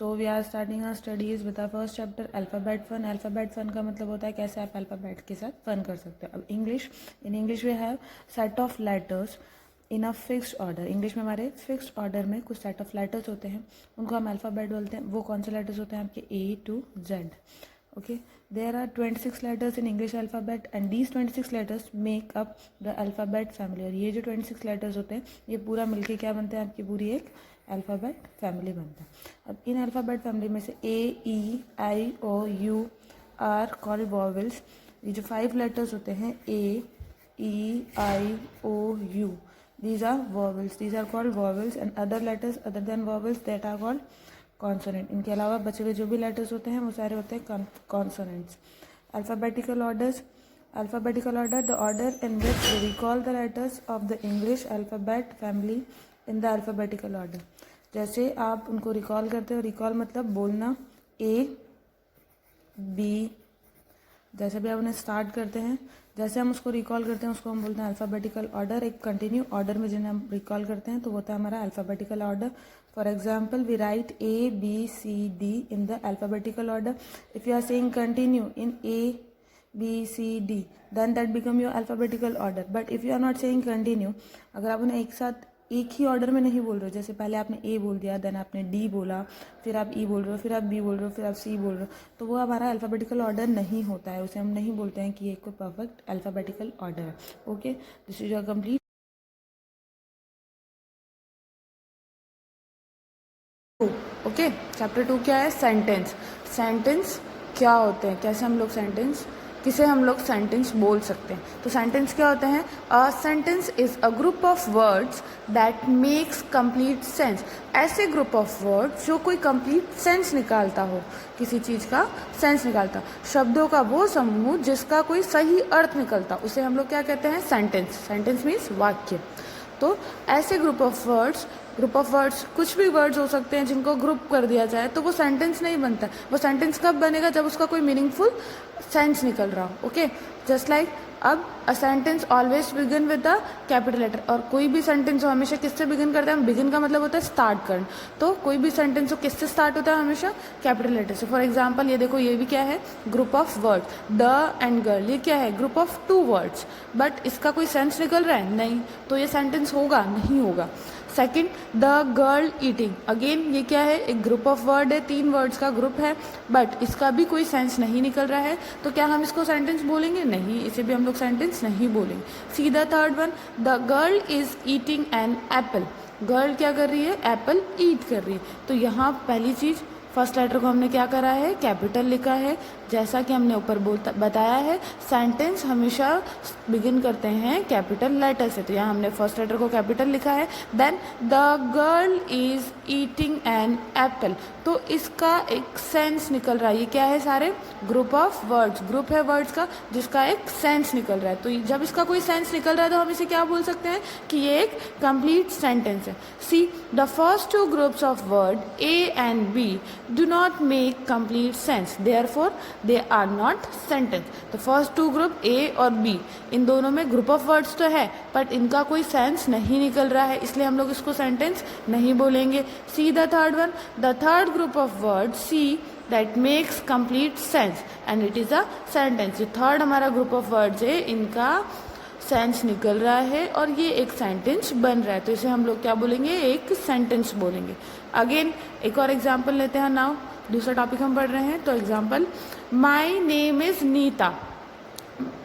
So we are starting our studies with our first chapter alphabet fun. Alphabet fun का मतलब होता है कैसे आप अल्फ़ाबेट के साथ फन कर सकते हो। अब English, in English we have set of letters in a fixed order. English में हमारे फिक्स्ड ऑर्डर में कुछ सेट ऑफ लेटर्स होते हैं, उनको हम अल्फ़ाबेट बोलते हैं। वो कौन से लेटर्स होते हैं आपके A to Z। Okay, there are 26 letters in English alphabet and these 26 letters make up the alphabet family। और ये जो 26 letters होते हैं ये पूरा मिलके क्या बनते हैं, आपकी पूरी एक अल्फ़ाबेट फैमिली बनता है। अब इन अल्फ़ाबेट फैमिली में से A, E, I, O, U are called vowels. ये जो 5 लेटर्स होते हैं A, E, I, O, U, these are vowels, these are called vowels and other letters other than vowels that are called consonant. इनके अलावा बचे हुए जो भी लेटर्स होते हैं वो सारे होते हैं consonants. Alphabetical orders, alphabetical order the order in which we recall the letters of the English alphabet family in the alphabetical order. जैसे आप उनको रिकॉल करते हो, रिकॉल मतलब बोलना, A, B, जैसे भी आप उन्हें स्टार्ट करते हैं, जैसे हम उसको रिकॉल करते हैं उसको हम बोलते हैं अल्फ़ाबेटिकल ऑर्डर। एक कंटिन्यू ऑर्डर में जिन्हें हम रिकॉल करते हैं तो वो होता है हमारा alphabetical order. For example we write ABCD in the alphabetical order. If you are saying continue in ABCD then that become your alphabetical order. But if you are not saying continue, अगर आप उन्हें एक साथ एक ही order में नहीं बोल रहे हो, जैसे पहले आपने A बोल दिया, देन आपने D बोला, फिर आप E बोल रहे हो, फिर आप B बोल रहे हो, फिर आप C बोल रहे हो, तो वो हमारा अल्फ़ाबेटिकल ऑर्डर नहीं होता है। उसे हम नहीं बोलते हैं कि ये कोई परफेक्ट अल्फ़ाबेटिकल ऑर्डर है। Okay, this is your complete. Okay, chapter 2 क्या है, सेंटेंस। सेंटेंस क्या होते हैं, कैसे हम लोग सेंटेंस, किसे हम लोग सेंटेंस बोल सकते हैं। तो सेंटेंस क्या होते हैं, a sentence is a group of words that makes complete sense. ऐसे ग्रुप ऑफ वर्ड जो कोई कंप्लीट सेंस निकालता हो, किसी चीज़ का सेंस निकालता, शब्दों का वो समूह जिसका कोई सही अर्थ निकलता, उसे हम लोग क्या कहते हैं, सेंटेंस। सेंटेंस मीन्स वाक्य। तो ऐसे ग्रुप ऑफ वर्ड्स कुछ भी वर्ड्स हो सकते हैं जिनको ग्रुप कर दिया जाए तो वो सेंटेंस नहीं बनता। वो सेंटेंस कब बनेगा, जब उसका कोई मीनिंगफुल सेंस निकल रहा हो। ओके, जस्ट लाइक अब a sentence always begin with the capital letter. और कोई भी सेंटेंस हो हमेशा किससे बिगिन करता है, बिगिन का मतलब होता है स्टार्ट करना। तो कोई भी सेंटेंस हो किससे स्टार्ट होता है, हमेशा कैपिटल लेटर से। फॉर एग्जाम्पल ये देखो, ये भी क्या है, group of word, the end girl, ये क्या है, ग्रुप ऑफ 2 वर्ड्स, बट इसका कोई सेंस निकल रहा है नहीं, तो ये सेंटेंस होगा नहीं होगा। Second, the girl eating, again ये क्या है, एक ग्रुप ऑफ वर्ड है, 3 वर्ड्स का ग्रुप है, बट इसका भी कोई सेंस नहीं निकल रहा है, तो क्या हम इसको सेंटेंस बोलेंगे, नहीं, इसे भी हम लोग सेंटेंस नहीं बोलेंगे। See the third one, the girl is eating an Apple, girl क्या कर रही है, एप्पल ईट कर रही है। तो यहाँ पहली चीज़, फर्स्ट लेटर को हमने क्या करा है, कैपिटल लिखा है। जैसा कि हमने ऊपर बताया है, सेंटेंस हमेशा बिगिन करते हैं कैपिटल लेटर से, तो यहाँ हमने फर्स्ट लेटर को कैपिटल लिखा है। Then the girl is eating an apple, तो इसका एक सेंस निकल रहा है। ये क्या है, सारे ग्रुप ऑफ वर्ड्स, ग्रुप है वर्ड्स का जिसका एक सेंस निकल रहा है। तो जब इसका कोई सेंस निकल रहा है तो हम इसे क्या बोल सकते हैं कि ये एक कंप्लीट सेंटेंस है। सी the first 2 groups of word A and B do not make complete sense, therefore they are not sentence। तो फर्स्ट 2 ग्रुप A और B, इन दोनों में ग्रुप ऑफ वर्ड्स तो है बट इनका कोई सेंस नहीं निकल रहा है, इसलिए हम लोग इसको सेंटेंस नहीं बोलेंगे। See the third one, the third group of word C that makes complete sense and it is a sentence। ये थर्ड हमारा ग्रुप ऑफ वर्ड्स है, इनका सेंस निकल रहा है और ये एक सेंटेंस बन रहा है, तो इसे हम लोग क्या बोलेंगे, एक सेंटेंस बोलेंगे। अगेन एक और एग्जाम्पल लेते हैं। नाउ दूसरा टॉपिक हम पढ़ रहे हैं, तो example, my name is Neeta,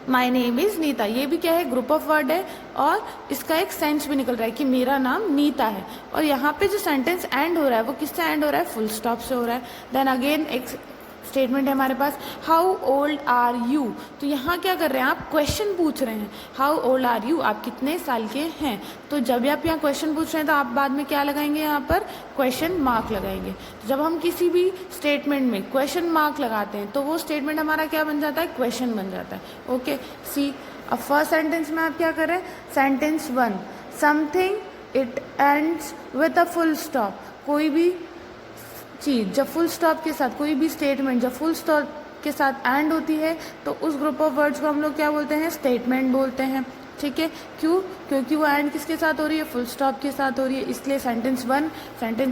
my name is Neeta, ये भी क्या है, ग्रुप ऑफ वर्ड है और इसका एक सेंस भी निकल रहा है कि मेरा नाम नीता है। और यहाँ पे जो सेंटेंस एंड हो रहा है वो किससे एंड हो रहा है, फुल स्टॉप से हो रहा है। देन अगेन एक स्टेटमेंट है हमारे पास, हाउ ओल्ड आर यू, तो यहाँ क्या कर रहे हैं, आप क्वेश्चन पूछ रहे हैं, हाउ ओल्ड आर यू, आप कितने साल के हैं। तो जब भी आप यहाँ क्वेश्चन पूछ रहे हैं तो आप बाद में क्या लगाएंगे, यहाँ पर क्वेश्चन मार्क लगाएंगे। तो जब हम किसी भी स्टेटमेंट में क्वेश्चन मार्क लगाते हैं तो वो स्टेटमेंट हमारा क्या बन जाता है, क्वेश्चन बन जाता है। ओके, सी अब फर्स्ट सेंटेंस में आप क्या कर रहे हैं, sentence 1, something it ends with a full stop, कोई भी चीज़ जब फुल स्टॉप के साथ, कोई भी स्टेटमेंट जब फुल स्टॉप के साथ एंड होती है तो उस ग्रुप ऑफ वर्ड्स को हम लोग क्या बोलते हैं, स्टेटमेंट बोलते हैं। ठीक है, क्यों? क्योंकि वो एंड किसके साथ हो रही है? फुल स्टॉप के साथ हो रही है, इसलिए सेंटेंस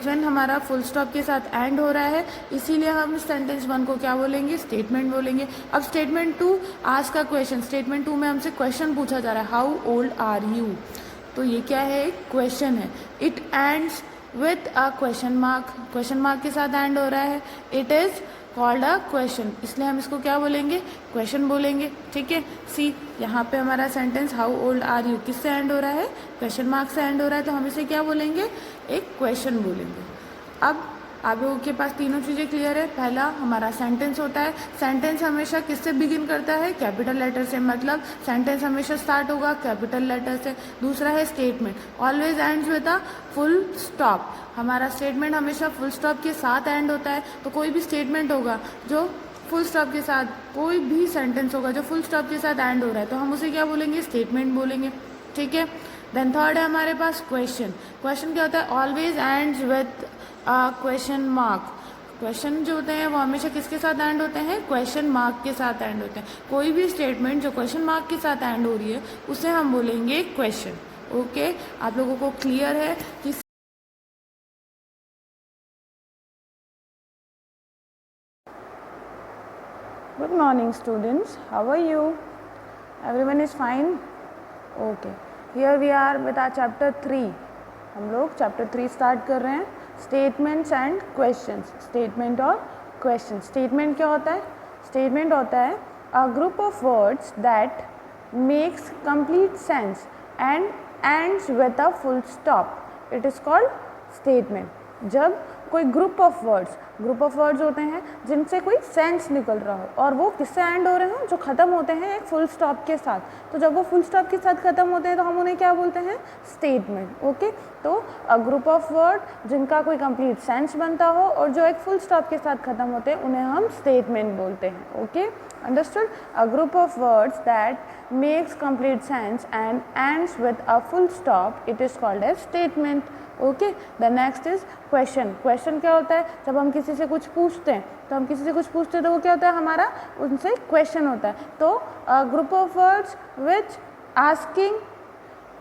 वन हमारा फुल स्टॉप के साथ एंड हो रहा है, इसीलिए हम सेंटेंस वन को क्या बोलेंगे? स्टेटमेंट बोलेंगे। अब स्टेटमेंट टू, आस्क का क्वेश्चन। स्टेटमेंट टू में हमसे क्वेश्चन पूछा जा रहा है, हाउ ओल्ड आर यू? तो ये क्या है? एक क्वेश्चन है। It ends with a question mark के साथ एंड हो रहा है, it is called a question, इसलिए हम इसको क्या बोलेंगे? क्वेश्चन बोलेंगे। ठीक है, सी यहाँ पे हमारा sentence how old are you किससे एंड हो रहा है? क्वेश्चन मार्क से एंड हो रहा है, तो हम इसे क्या बोलेंगे? एक क्वेश्चन बोलेंगे। अब आप लोगों के पास तीनों चीज़ें क्लियर है। पहला हमारा सेंटेंस होता है, सेंटेंस हमेशा किससे बिगिन करता है? कैपिटल लेटर से, मतलब सेंटेंस हमेशा स्टार्ट होगा कैपिटल लेटर से। दूसरा है statement, always ends with a full stop, हमारा स्टेटमेंट हमेशा फुल स्टॉप के साथ एंड होता है। तो कोई भी स्टेटमेंट होगा जो फुल स्टॉप के साथ, कोई भी सेंटेंस होगा जो फुल स्टॉप के साथ एंड हो रहा है, तो हम उसे क्या बोलेंगे? स्टेटमेंट बोलेंगे। ठीक है, देन थर्ड है हमारे पास क्वेश्चन। क्वेश्चन क्या होता है? Always ends with question mark. Question जो होते हैं वो हमेशा किसके साथ एंड होते हैं? क्वेश्चन मार्क के साथ एंड होते हैं। कोई भी स्टेटमेंट जो क्वेश्चन मार्क के साथ एंड हो रही है उसे हम बोलेंगे क्वेश्चन। ओके, आप लोगों को क्लियर है कि good morning students, how are you? Everyone is fine? Okay, here we are with our chapter 3। हम लोग चैप्टर 3 स्टार्ट कर रहे हैं, स्टेटमेंट्स एंड क्वेश्चंस। स्टेटमेंट और क्वेश्चन। स्टेटमेंट क्या होता है? स्टेटमेंट होता है a group of words that makes complete sense and ends with a full stop, it is called statement. जब कोई ग्रुप ऑफ वर्ड्स होते हैं जिनसे कोई सेंस निकल रहा हो और वो किससे एंड हो रहे हो? जो ख़त्म होते हैं एक फुल स्टॉप के साथ। तो जब वो फुल स्टॉप के साथ ख़त्म होते हैं तो हम उन्हें क्या बोलते हैं? स्टेटमेंट। ओके, तो अ ग्रुप ऑफ वर्ड जिनका कोई कंप्लीट सेंस बनता हो और जो एक फुल स्टॉप के साथ ख़त्म होते हैं उन्हें हम स्टेटमेंट बोलते हैं। Okay, understood? A group of words that makes complete sense and ends with a full stop, it is called as statement. Okay, the next is question. Question क्या होता है? जब हम किसी से कुछ पूछते हैं तो वो क्या होता है? हमारा उनसे क्वेश्चन होता है। तो group of words which asking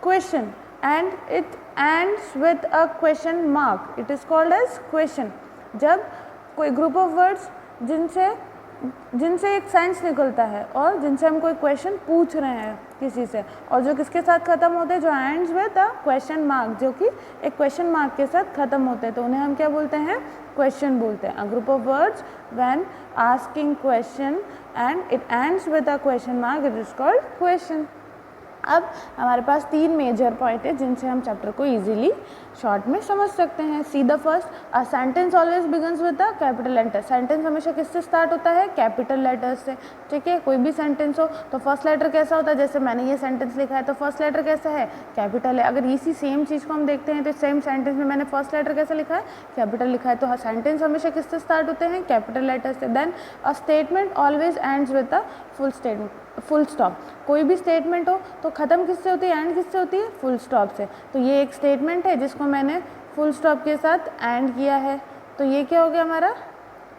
question and it ends with a question mark, it is called as question. जब कोई ग्रुप ऑफ वर्ड्स जिनसे एक सेंस निकलता है और जिनसे हम कोई क्वेश्चन पूछ रहे हैं किसी से, और जो किसके साथ ख़त्म होते हैं? जो ends with a question mark, जो कि एक क्वेश्चन मार्क के साथ ख़त्म होते हैं, तो उन्हें हम क्या बोलते हैं? क्वेश्चन बोलते हैं। अ group of words when asking question and it ends with a question mark, it is called question. अब हमारे पास 3 मेजर पॉइंट है जिनसे हम चैप्टर को इजीली शॉर्ट में समझ सकते हैं। See the first, a sentence always begins with a capital letter. Sentence हमेशा किससे स्टार्ट होता है? कैपिटल लेटर से। ठीक है, कोई भी सेंटेंस हो तो फर्स्ट लेटर कैसा होता है? जैसे मैंने ये सेंटेंस लिखा है तो फर्स्ट लेटर कैसा है? कैपिटल है। अगर इसी सेम चीज़ को हम देखते हैं तो सेम सेंटेंस में मैंने फर्स्ट लेटर कैसा लिखा है? कैपिटल लिखा है। तो सेंटेंस हमेशा किससे स्टार्ट होते हैं? कैपिटल लेटर से। Then a statement always ends with a full stop. कोई भी स्टेटमेंट हो तो ख़त्म किससे होती है? एंड किससे होती है? फुल स्टॉप से। तो ये एक स्टेटमेंट है जिसको मैंने फुल स्टॉप के साथ एंड किया है, तो ये क्या हो गया? हमारा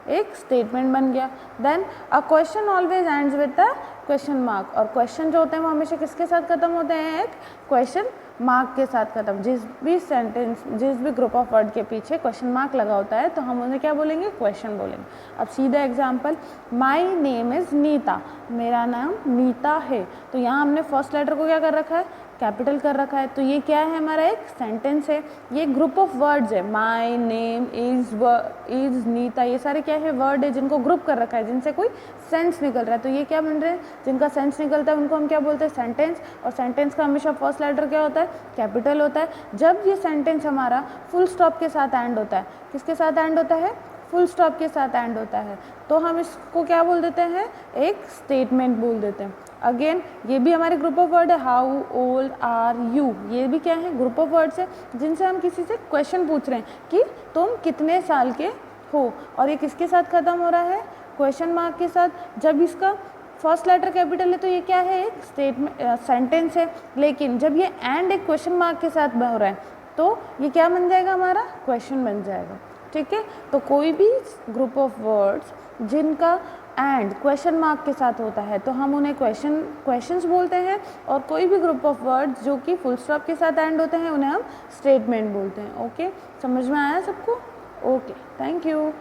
एक स्टेटमेंट बन गया। Then a question always ends with the question mark. और क्वेश्चन जो होते हैं वो हमेशा किसके साथ खत्म होते हैं? एक क्वेश्चन मार्क के साथ खत्म। जिस भी ग्रुप ऑफ वर्ड के पीछे क्वेश्चन मार्क लगा होता है तो हम उन्हें क्या बोलेंगे? क्वेश्चन बोलेंगे। अब सीधा example, my name is Neeta, मेरा नाम नीता है। तो यहाँ हमने फर्स्ट लेटर को क्या कर रखा है? कैपिटल कर रखा है। तो ये क्या है? हमारा एक सेंटेंस है, ये ग्रुप ऑफ वर्ड्स है। माई नेम इज़ नीता, ये सारे क्या है? वर्ड है जिनको ग्रुप कर रखा है, जिनसे कोई सेंस निकल रहा है। तो ये क्या बन रहे हैं? जिनका सेंस निकलता है उनको हम क्या बोलते हैं? सेंटेंस। और सेंटेंस का हमेशा फर्स्ट लेटर क्या होता है? कैपिटल होता है। जब ये सेंटेंस हमारा फुल स्टॉप के साथ एंड होता है, किसके साथ एंड होता है? फुल स्टॉप के साथ एंड होता है, तो हम इसको क्या बोल देते हैं? एक स्टेटमेंट बोल देते हैं। अगेन ये भी हमारे ग्रुप ऑफ वर्ड है। हाउ ओल्ड आर यू, ये भी क्या है? ग्रुप ऑफ वर्ड्स है जिनसे हम किसी से क्वेश्चन पूछ रहे हैं कि तुम कितने साल के हो, और ये किसके साथ ख़त्म हो रहा है? क्वेश्चन मार्क के साथ। जब इसका फर्स्ट लेटर कैपिटल है तो ये क्या है? एक स्टेटमेंट सेंटेंस है। लेकिन जब ये एंड एक क्वेश्चन मार्क के साथ हो रहा है तो ये क्या बन जाएगा? हमारा क्वेश्चन बन जाएगा। ठीक है, तो कोई भी ग्रुप ऑफ वर्ड्स जिनका एंड क्वेश्चन मार्क के साथ होता है तो हम उन्हें क्वेश्चंस बोलते हैं, और कोई भी ग्रुप ऑफ वर्ड्स जो कि फुल स्टॉप के साथ एंड होते हैं उन्हें हम स्टेटमेंट बोलते हैं। ओके, समझ में आया सबको? Okay, thank you.